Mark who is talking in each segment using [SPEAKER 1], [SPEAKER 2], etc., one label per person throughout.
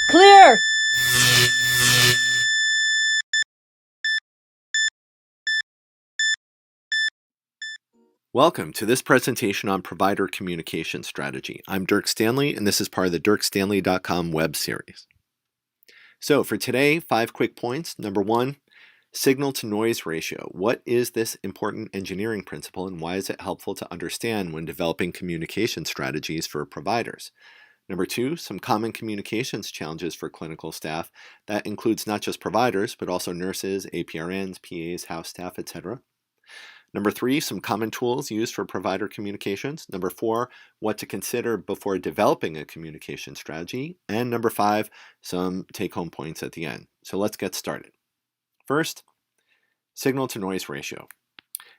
[SPEAKER 1] Clear!
[SPEAKER 2] Welcome to this presentation on provider communication strategy. I'm Dirk Stanley, and this is part of the dirkstanley.com web series. So for today, 5 quick points. Number 1, signal to noise ratio. What is this important engineering principle, and why is it helpful to understand when developing communication strategies for providers? Number 2, some common communications challenges for clinical staff. That includes not just providers, but also nurses, APRNs, PAs, house staff, etc. Number 3, some common tools used for provider communications. Number 4, what to consider before developing a communication strategy. And number 5, some take-home points at the end. So let's get started. First, signal to noise ratio.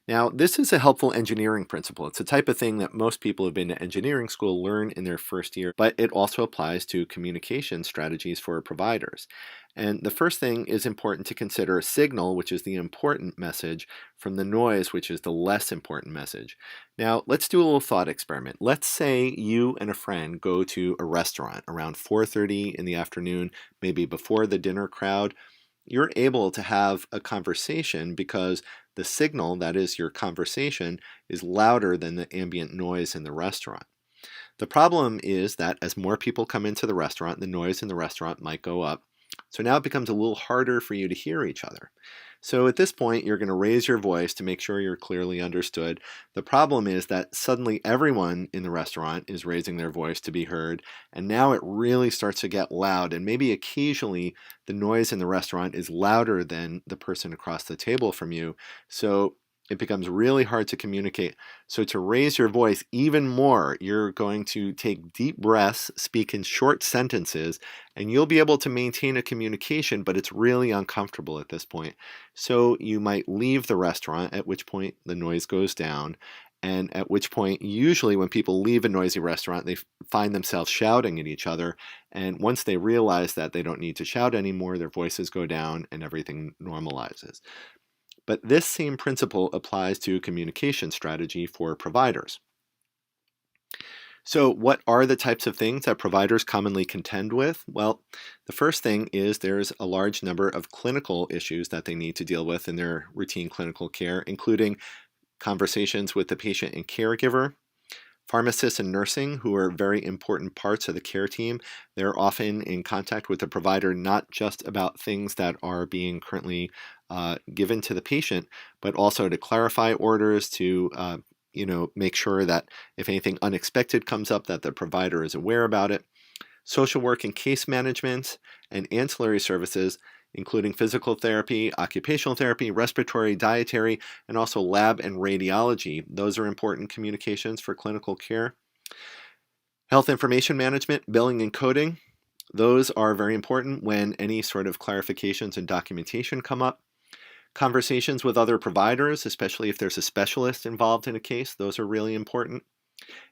[SPEAKER 2] Now, this is a helpful engineering principle. It's a type of thing that most people who've been to engineering school learn in their first year, but it also applies to communication strategies for providers. And the first thing is important to consider signal, which is the important message, from the noise, which is the less important message. Now, let's do a little thought experiment. Let's say you and a friend go to a restaurant around 4:30 in the afternoon, maybe before the dinner crowd. You're able to have a conversation because the signal, that is your conversation, is louder than the ambient noise in the restaurant. The problem is that as more people come into the restaurant, the noise in the restaurant might go up. So now it becomes a little harder for you to hear each other. So at this point, you're going to raise your voice to make sure you're clearly understood. The problem is that suddenly everyone in the restaurant is raising their voice to be heard, and now it really starts to get loud, and maybe occasionally the noise in the restaurant is louder than the person across the table from you. So it becomes really hard to communicate. So to raise your voice even more, you're going to take deep breaths, speak in short sentences, and you'll be able to maintain a communication, but it's really uncomfortable at this point. So you might leave the restaurant, at which point the noise goes down, and at which point, usually when people leave a noisy restaurant, they find themselves shouting at each other, and once they realize that they don't need to shout anymore, their voices go down and everything normalizes. But this same principle applies to communication strategy for providers. So what are the types of things that providers commonly contend with? Well, the first thing is there's a large number of clinical issues that they need to deal with in their routine clinical care, including conversations with the patient and caregiver, pharmacists and nursing, who are very important parts of the care team. They're often in contact with the provider, not just about things that are being currently given to the patient, but also to clarify orders, to make sure that if anything unexpected comes up, that the provider is aware about it. Social work and case management, and ancillary services, including physical therapy, occupational therapy, respiratory, dietary, and also lab and radiology. Those are important communications for clinical care. Health information management, billing and coding. Those are very important when any sort of clarifications and documentation come up. Conversations with other providers, especially if there's a specialist involved in a case, those are really important.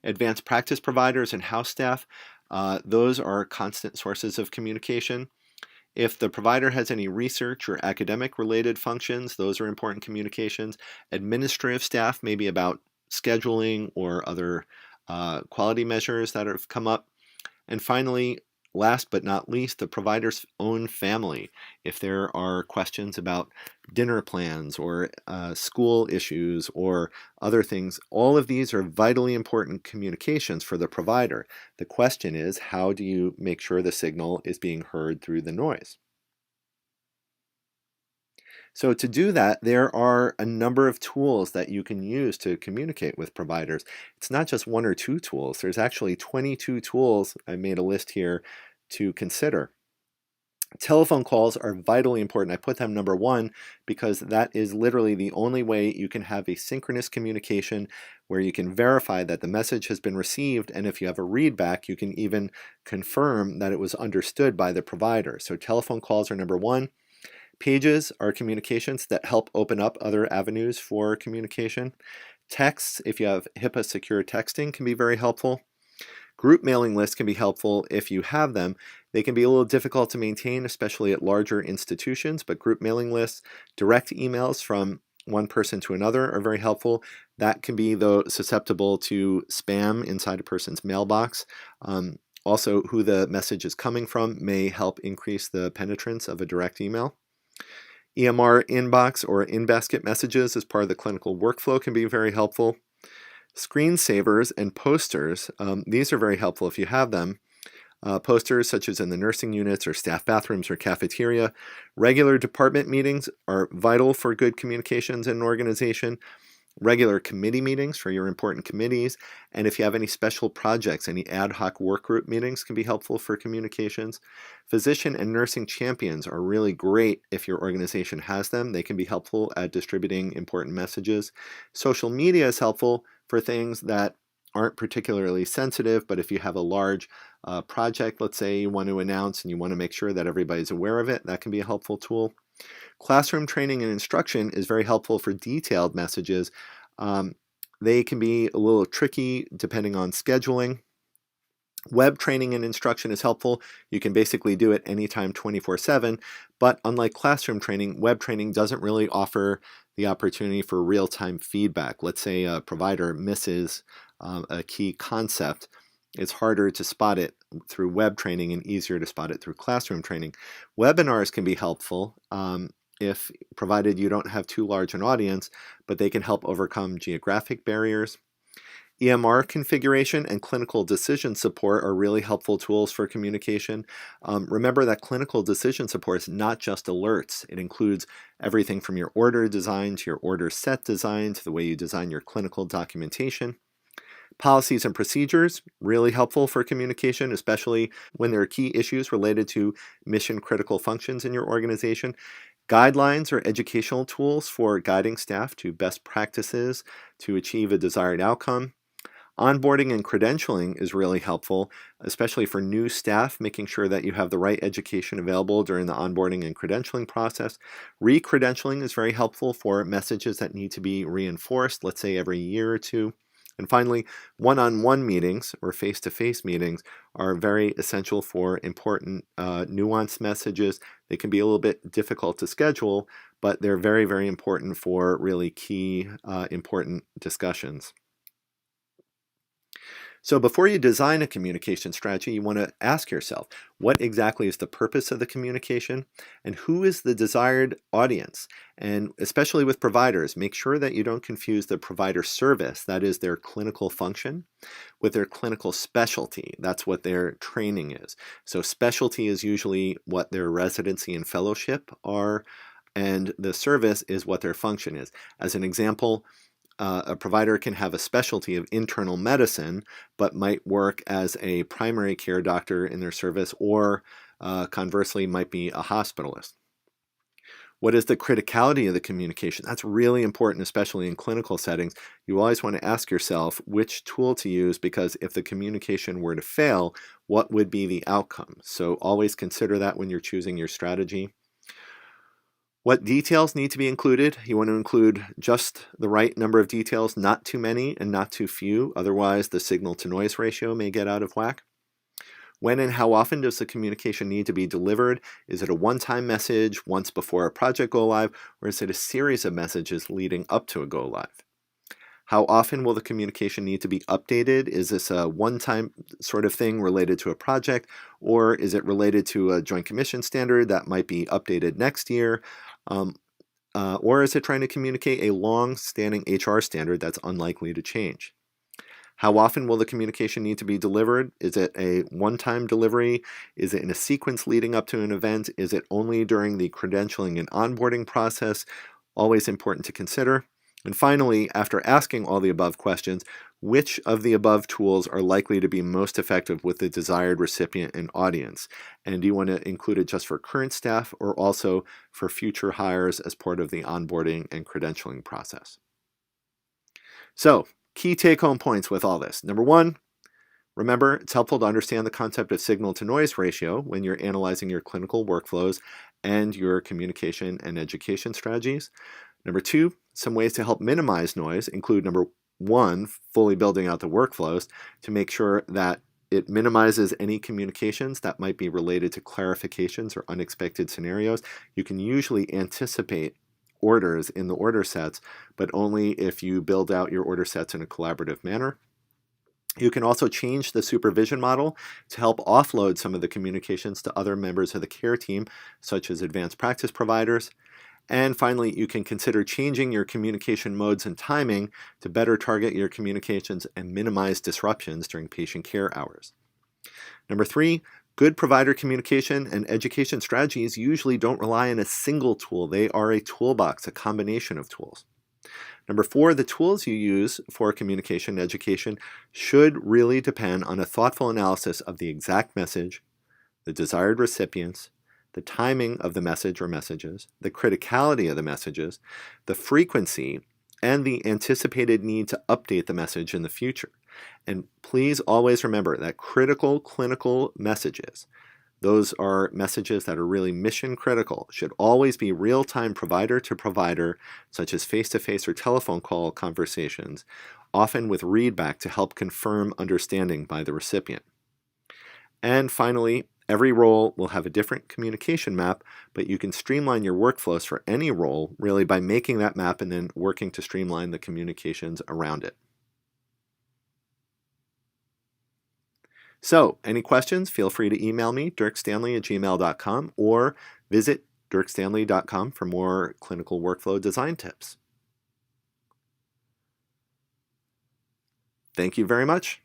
[SPEAKER 2] Advanced practice providers and house staff, those are constant sources of communication. If the provider has any research or academic related functions, those are important communications. Administrative staff, maybe about scheduling or other quality measures that have come up. And finally, last but not least, the provider's own family. If there are questions about dinner plans or school issues or other things, all of these are vitally important communications for the provider. The question is, how do you make sure the signal is being heard through the noise? So to do that, there are a number of tools that you can use to communicate with providers. It's not just one or two tools. There's actually 22 tools. I made a list here to consider. Telephone calls are vitally important. I put them number 1 because that is literally the only way you can have a synchronous communication where you can verify that the message has been received, and if you have a readback, you can even confirm that it was understood by the provider. So telephone calls are number 1. Pages are communications that help open up other avenues for communication. Texts, if you have HIPAA secure texting, can be very helpful. Group mailing lists can be helpful if you have them. They can be a little difficult to maintain, especially at larger institutions, but group mailing lists, direct emails from one person to another are very helpful. That can be, though, susceptible to spam inside a person's mailbox. Also, who the message is coming from may help increase the penetrance of a direct email. EMR inbox or in-basket messages as part of the clinical workflow can be very helpful. Screensavers and posters, these are very helpful if you have them. Posters such as in the nursing units or staff bathrooms or cafeteria. Regular department meetings are vital for good communications in an organization. Regular committee meetings for your important committees, and if you have any special projects, any ad hoc work group meetings can be helpful for communications. Physician and nursing champions are really great if your organization has them. They can be helpful at distributing important messages. Social media is helpful for things that aren't particularly sensitive, but if you have a large project, let's say you want to announce and you want to make sure that everybody's aware of it, that can be a helpful tool. Classroom training and instruction is very helpful for detailed messages. They can be a little tricky depending on scheduling. Web training and instruction is helpful. You can basically do it anytime 24/7, but unlike classroom training, web training doesn't really offer the opportunity for real-time feedback. Let's say a provider misses a key concept. It's harder to spot it through web training and easier to spot it through classroom training. Webinars can be helpful if provided you don't have too large an audience, but they can help overcome geographic barriers. EMR configuration and clinical decision support are really helpful tools for communication. Remember that clinical decision support is not just alerts. It includes everything from your order design to your order set design to the way you design your clinical documentation. Policies and procedures, really helpful for communication, especially when there are key issues related to mission-critical functions in your organization. Guidelines or educational tools for guiding staff to best practices to achieve a desired outcome. Onboarding and credentialing is really helpful, especially for new staff, making sure that you have the right education available during the onboarding and credentialing process. Re-credentialing is very helpful for messages that need to be reinforced, let's say every year or two. And finally, one-on-one meetings or face-to-face meetings are very essential for important nuanced messages. They can be a little bit difficult to schedule, but they're very, very important for really key important discussions. So before you design a communication strategy, you want to ask yourself, what exactly is the purpose of the communication and who is the desired audience? And especially with providers, make sure that you don't confuse the provider service, that is their clinical function, with their clinical specialty. That's what their training is. So specialty is usually what their residency and fellowship are, and the service is what their function is. As an example, a provider can have a specialty of internal medicine, but might work as a primary care doctor in their service, or conversely might be a hospitalist. What is the criticality of the communication? That's really important, especially in clinical settings. You always want to ask yourself which tool to use, because if the communication were to fail, what would be the outcome? So always consider that when you're choosing your strategy. What details need to be included? You want to include just the right number of details, not too many and not too few. Otherwise, the signal-to-noise ratio may get out of whack. When and how often does the communication need to be delivered? Is it a one-time message once before a project go-live, or is it a series of messages leading up to a go-live? How often will the communication need to be updated? Is this a one-time sort of thing related to a project, or is it related to a Joint Commission standard that might be updated next year? Or is it trying to communicate a long-standing HR standard that's unlikely to change? How often will the communication need to be delivered? Is it a one-time delivery? Is it in a sequence leading up to an event? Is it only during the credentialing and onboarding process? Always important to consider. And finally, after asking all the above questions, which of the above tools are likely to be most effective with the desired recipient and audience? And do you want to include it just for current staff or also for future hires as part of the onboarding and credentialing process? So, key take-home points with all this. Number one, remember, it's helpful to understand the concept of signal-to-noise ratio when you're analyzing your clinical workflows and your communication and education strategies. Number two, some ways to help minimize noise include number one, fully building out the workflows to make sure that it minimizes any communications that might be related to clarifications or unexpected scenarios. You can usually anticipate orders in the order sets, but only if you build out your order sets in a collaborative manner. You can also change the supervision model to help offload some of the communications to other members of the care team, such as advanced practice providers. And finally, you can consider changing your communication modes and timing to better target your communications and minimize disruptions during patient care hours. Number 3, good provider communication and education strategies usually don't rely on a single tool. They are a toolbox, a combination of tools. Number 4, the tools you use for communication and education should really depend on a thoughtful analysis of the exact message, the desired recipients, the timing of the message or messages, the criticality of the messages, the frequency, and the anticipated need to update the message in the future. And please always remember that critical clinical messages, those are messages that are really mission critical, should always be real-time provider to provider, such as face-to-face or telephone call conversations, often with readback to help confirm understanding by the recipient. And finally, every role will have a different communication map, but you can streamline your workflows for any role really by making that map and then working to streamline the communications around it. So, any questions, feel free to email me, dirkstanley@gmail.com, or visit dirkstanley.com for more clinical workflow design tips. Thank you very much.